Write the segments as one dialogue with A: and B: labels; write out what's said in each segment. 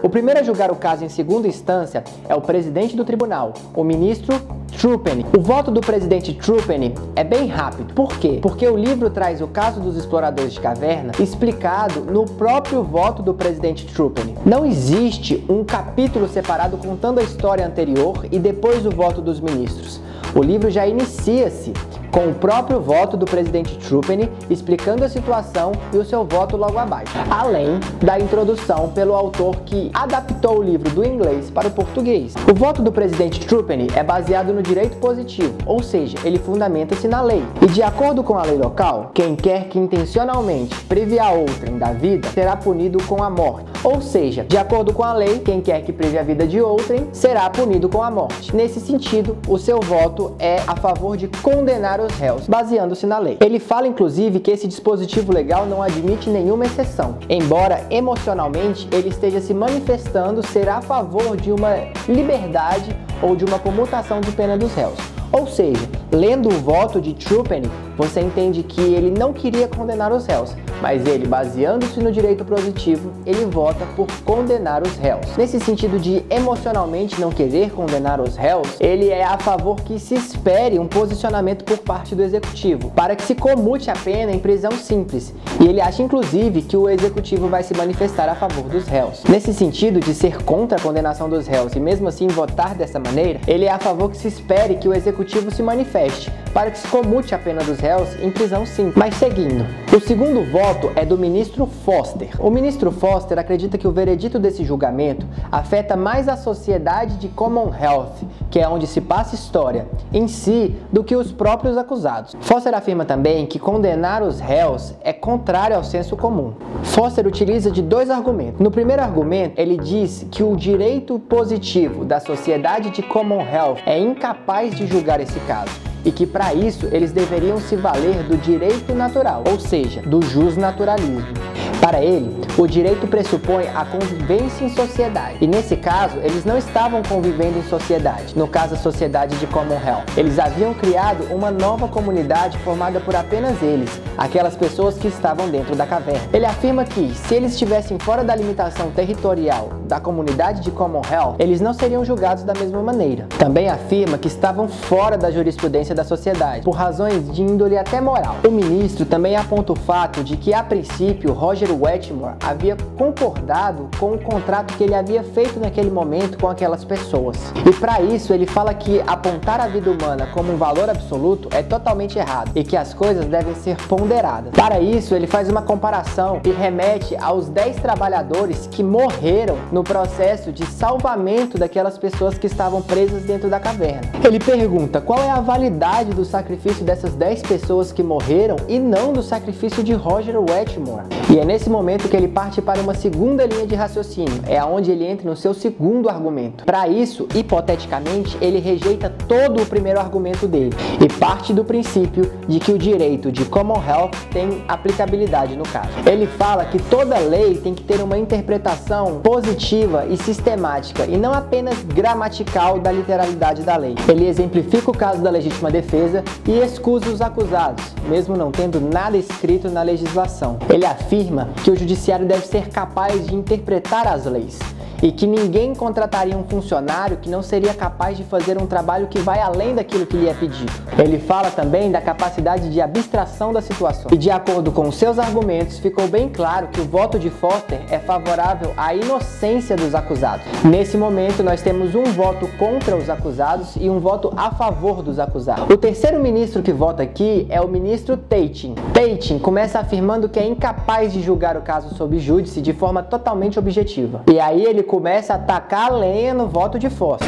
A: O primeiro a julgar o caso em segunda instância é o presidente do tribunal, o ministro Truppeny. O voto do presidente Truppeny é bem rápido. Por quê? Porque o livro traz o caso dos exploradores de caverna explicado no próprio voto do presidente Truppeny. Não existe um capítulo separado contando a história anterior e depois o voto dos ministros. O livro já inicia-se com o próprio voto do presidente Truppeny explicando a situação e o seu voto logo abaixo, além da introdução pelo autor que adaptou o livro do inglês para o português. O voto do presidente Truppeny é baseado no direito positivo, ou seja, ele fundamenta-se na lei. E de acordo com a lei local, quem quer que intencionalmente prive a outrem da vida será punido com a morte. Ou seja, de acordo com a lei, quem quer que prive a vida de outrem será punido com a morte. Nesse sentido, o seu voto é a favor de condenar os réus, baseando-se na lei. Ele fala, inclusive, que esse dispositivo legal não admite nenhuma exceção, embora emocionalmente ele esteja se manifestando ser a favor de uma liberdade ou de uma comutação de pena dos réus. Ou seja, lendo o voto de Truppeny, você entende que ele não queria condenar os réus, mas ele, baseando-se no direito positivo, ele vota por condenar os réus. Nesse sentido de emocionalmente não querer condenar os réus, ele é a favor que se espere um posicionamento por parte do executivo, para que se comute a pena em prisão simples. E ele acha, inclusive, que o executivo vai se manifestar a favor dos réus. Nesse sentido de ser contra a condenação dos réus e mesmo assim votar dessa maneira, ele é a favor que se espere que o executivo se manifeste, para que se comute a pena dos réus em prisão simples. Mas seguindo, o segundo voto é do ministro Foster. O ministro Foster acredita que o veredito desse julgamento afeta mais a sociedade de Commonwealth, que é onde se passa história, em si, do que os próprios acusados. Foster afirma também que condenar os réus é contrário ao senso comum. Foster utiliza de dois argumentos. No primeiro argumento, ele diz que o direito positivo da sociedade de Commonwealth é incapaz de julgar esse caso, e que para isso eles deveriam se valer do direito natural, ou seja, do jusnaturalismo. Para ele, o direito pressupõe a convivência em sociedade, e nesse caso, eles não estavam convivendo em sociedade, no caso a sociedade de Commonwealth. Eles haviam criado uma nova comunidade formada por apenas eles, aquelas pessoas que estavam dentro da caverna. Ele afirma que, se eles estivessem fora da limitação territorial da comunidade de Commonwealth, eles não seriam julgados da mesma maneira. Também afirma que estavam fora da jurisprudência da sociedade, por razões de índole até moral. O ministro também aponta o fato de que, a princípio, Roger Wetmore havia concordado com o contrato que ele havia feito naquele momento com aquelas pessoas. E para isso ele fala que apontar a vida humana como um valor absoluto é totalmente errado e que as coisas devem ser ponderadas. Para isso ele faz uma comparação e remete aos 10 trabalhadores que morreram no processo de salvamento daquelas pessoas que estavam presas dentro da caverna. Ele pergunta qual é a validade do sacrifício dessas 10 pessoas que morreram e não do sacrifício de Roger Wetmore. E é nesse momento que ele parte para uma segunda linha de raciocínio, é onde ele entra no seu segundo argumento. Para isso, hipoteticamente, ele rejeita todo o primeiro argumento dele e parte do princípio de que o direito de Commonwealth tem aplicabilidade no caso. Ele fala que toda lei tem que ter uma interpretação positiva e sistemática e não apenas gramatical da literalidade da lei. Ele exemplifica o caso da legítima defesa e excusa os acusados, mesmo não tendo nada escrito na legislação. Ele afirma que o judiciário deve ser capaz de interpretar as leis e que ninguém contrataria um funcionário que não seria capaz de fazer um trabalho que vai além daquilo que lhe é pedido. Ele fala também da capacidade de abstração da situação. E de acordo com seus argumentos, ficou bem claro que o voto de Foster é favorável à inocência dos acusados. Nesse momento, nós temos um voto contra os acusados e um voto a favor dos acusados. O terceiro ministro que vota aqui é o ministro Taittin. Taittin começa afirmando que é incapaz de julgar o caso sob júdice de forma totalmente objetiva. E aí ele começa a atacar a lenha no voto de Foster.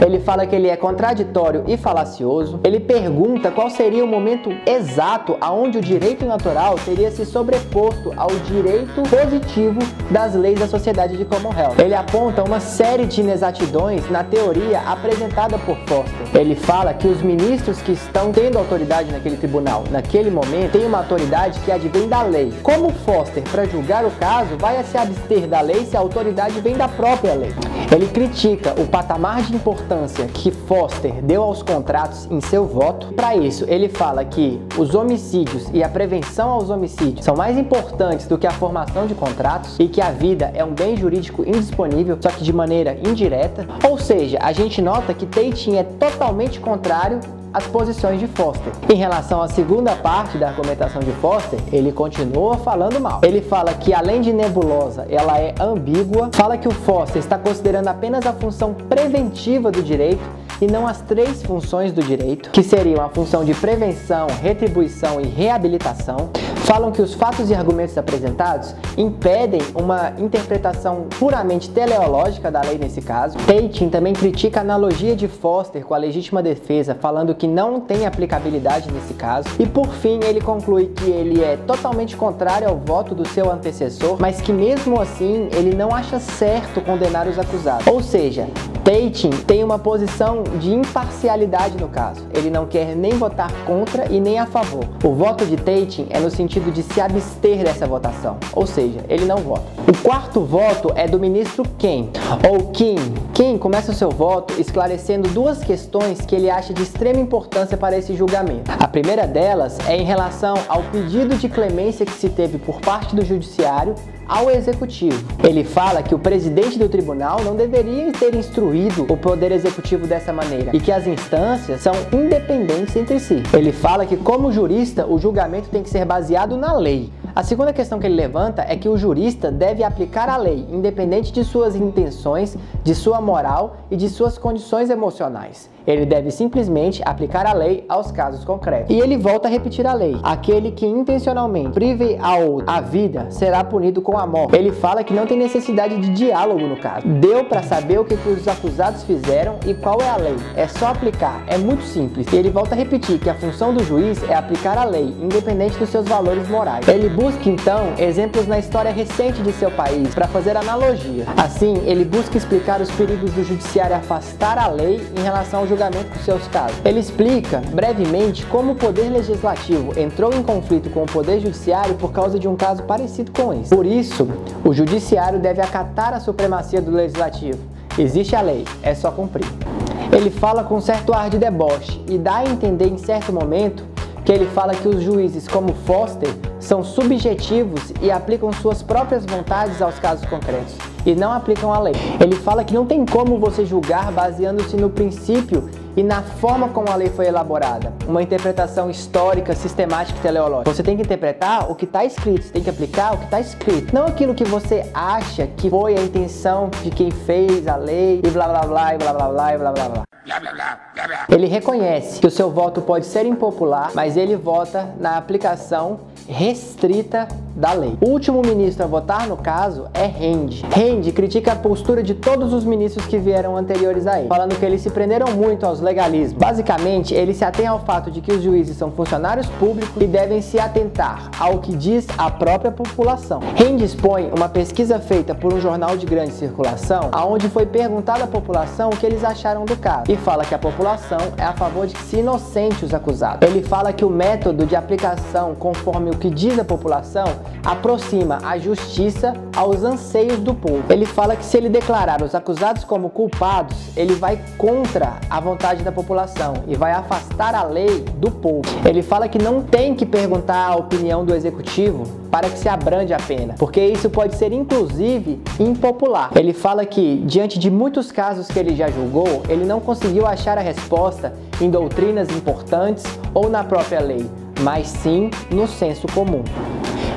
A: Ele fala que ele é contraditório e falacioso. Ele pergunta qual seria o momento exato aonde o direito natural teria se sobreposto ao direito positivo das leis da sociedade de Commonwealth. Ele aponta uma série de inexatidões na teoria apresentada por Foster. Ele fala que os ministros que estão tendo autoridade naquele tribunal, naquele momento, têm uma autoridade que advém da lei. Como Foster, para julgar o caso, vai se abster da lei se a autoridade vem da própria lei? Ele critica o patamar de importância importância que Foster deu aos contratos em seu voto. Para isso, ele fala que os homicídios e a prevenção aos homicídios são mais importantes do que a formação de contratos e que a vida é um bem jurídico indisponível, só que de maneira indireta. Ou seja, a gente nota que Tate é totalmente contrário às posições de Foster. Em relação à segunda parte da argumentação de Foster, ele continua falando mal. Ele fala que, além de nebulosa, ela é ambígua, fala que o Foster está considerando apenas a função preventiva do direito e não as três funções do direito, que seriam a função de prevenção, retribuição e reabilitação. Falam que os fatos e argumentos apresentados impedem uma interpretação puramente teleológica da lei nesse caso. Tate também critica a analogia de Foster com a legítima defesa, falando que não tem aplicabilidade nesse caso. E por fim, ele conclui que ele é totalmente contrário ao voto do seu antecessor, mas que mesmo assim ele não acha certo condenar os acusados. Ou seja, Tate tem uma posição de imparcialidade no caso. Ele não quer nem votar contra e nem a favor. O voto de Tate é no sentido de se abster dessa votação, ou seja, ele não vota. O quarto voto é do ministro Ken, ou Kim. Ken começa o seu voto esclarecendo duas questões que ele acha de extrema importância para esse julgamento. A primeira delas é em relação ao pedido de clemência que se teve por parte do judiciário ao executivo. Ele fala que o presidente do tribunal não deveria ter instruído o poder executivo dessa maneira e que as instâncias são independentes entre si. Ele fala que, como jurista, o julgamento tem que ser baseado na lei. A segunda questão que ele levanta é que o jurista deve aplicar a lei, independente de suas intenções, de sua moral e de suas condições emocionais. Ele deve simplesmente aplicar a lei aos casos concretos. E ele volta a repetir a lei. Aquele que intencionalmente prive a outro a vida será punido com a morte. Ele fala que não tem necessidade de diálogo no caso. Deu para saber o que os acusados fizeram e qual é a lei. É só aplicar. É muito simples. E ele volta a repetir que a função do juiz é aplicar a lei, independente dos seus valores morais. Ele busca então exemplos na história recente de seu país para fazer analogia. Assim, ele busca explicar os perigos do judiciário afastar a lei em relação ao julgamento dos seus casos. Ele explica brevemente como o poder legislativo entrou em conflito com o poder judiciário por causa de um caso parecido com esse. Por isso, o judiciário deve acatar a supremacia do legislativo. Existe a lei, é só cumprir. Ele fala com certo ar de deboche e dá a entender em certo momento que ele fala que os juízes como Foster são subjetivos e aplicam suas próprias vontades aos casos concretos e não aplicam a lei. Ele fala que não tem como você julgar baseando-se no princípio e na forma como a lei foi elaborada, uma interpretação histórica, sistemática e teleológica. Você tem que interpretar o que está escrito, você tem que aplicar o que está escrito, não aquilo que você acha que foi a intenção de quem fez a lei e blá blá blá e blá blá blá e blá blá blá. Ele reconhece que o seu voto pode ser impopular, mas ele vota na aplicação restrita da lei. O último ministro a votar no caso é Hand. Hand critica a postura de todos os ministros que vieram anteriores a ele, falando que eles se prenderam muito aos legalismos. Basicamente, ele se atém ao fato de que os juízes são funcionários públicos e devem se atentar ao que diz a própria população. Hand expõe uma pesquisa feita por um jornal de grande circulação, onde foi perguntado à população o que eles acharam do caso, e fala que a população é a favor de que se inocente os acusados. Ele fala que o método de aplicação conforme o que diz a população aproxima a justiça aos anseios do povo. Ele fala que se ele declarar os acusados como culpados, ele vai contra a vontade da população e vai afastar a lei do povo. Ele fala que não tem que perguntar a opinião do executivo para que se abrande a pena, porque isso pode ser inclusive impopular. Ele fala que, diante de muitos casos que ele já julgou, ele não conseguiu achar a resposta em doutrinas importantes ou na própria lei, mas sim no senso comum.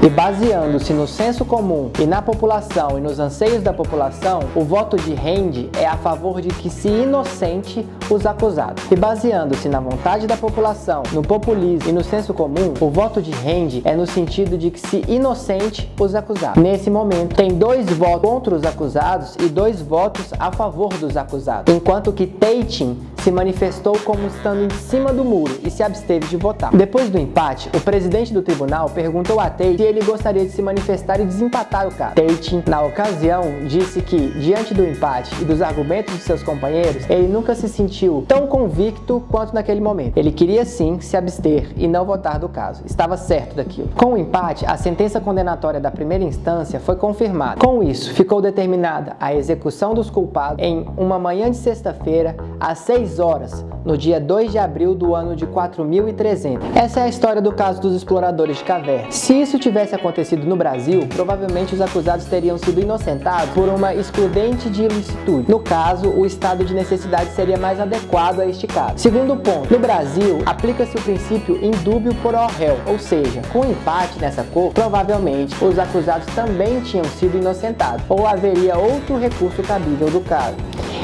A: E baseando-se no senso comum e na população e nos anseios da população, o voto de Hand é a favor de que se inocente os acusados. E baseando-se na vontade da população, no populismo e no senso comum, o voto de Hand é no sentido de que se inocente os acusados. Nesse momento, tem 2 votos contra os acusados e 2 votos a favor dos acusados, enquanto que Tate se manifestou como estando em cima do muro e se absteve de votar. Depois do empate, o presidente do tribunal perguntou a Tate se ele gostaria de se manifestar e desempatar o caso. Tate, na ocasião, disse que, diante do empate e dos argumentos de seus companheiros, ele nunca se sentiu tão convicto quanto naquele momento. Ele queria sim se abster e não votar do caso. Estava certo daquilo. Com o empate, a sentença condenatória da primeira instância foi confirmada. Com isso, ficou determinada a execução dos culpados em uma manhã de sexta-feira, às 6 horas, no dia 2 de abril do ano de 4300. Essa é a história do caso dos exploradores de caverna. Se isso tivesse acontecido no Brasil, provavelmente os acusados teriam sido inocentados por uma excludente de ilicitude. No caso, o estado de necessidade seria mais adequado a este caso. Segundo ponto, no Brasil, aplica-se o princípio indúbio pro réu, ou seja, com empate nessa cor, provavelmente os acusados também tinham sido inocentados, ou haveria outro recurso cabível do caso.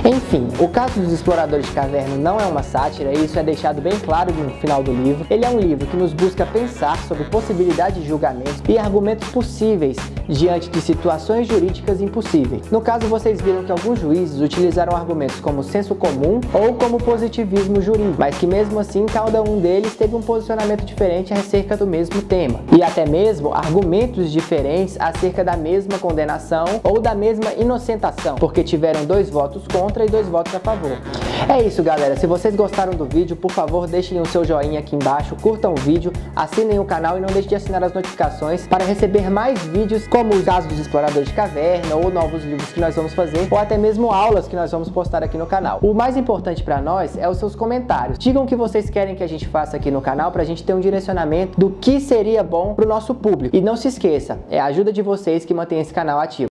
A: Enfim, o caso dos exploradores de caverna não é uma sátira, e isso é deixado bem claro no final do livro. Ele é um livro que nos busca pensar sobre possibilidades de julgamentos e argumentos possíveis diante de situações jurídicas impossíveis. No caso, vocês viram que alguns juízes utilizaram argumentos como senso comum ou como positivismo jurídico, mas que mesmo assim cada um deles teve um posicionamento diferente acerca do mesmo tema, e até mesmo argumentos diferentes acerca da mesma condenação ou da mesma inocentação, porque tiveram 2 votos contra e 2 votos a favor. É isso, galera. Se vocês gostaram do vídeo, por favor, deixem o seu joinha aqui embaixo, curtam o vídeo, assinem o canal e não deixem de assinar as notificações para receber mais vídeos como os casos dos exploradores de caverna, ou novos livros que nós vamos fazer, ou até mesmo aulas que nós vamos postar aqui no canal. O mais importante para nós é os seus comentários. Digam o que vocês querem que a gente faça aqui no canal para a gente ter um direcionamento do que seria bom para o nosso público. E não se esqueça, é a ajuda de vocês que mantém esse canal ativo.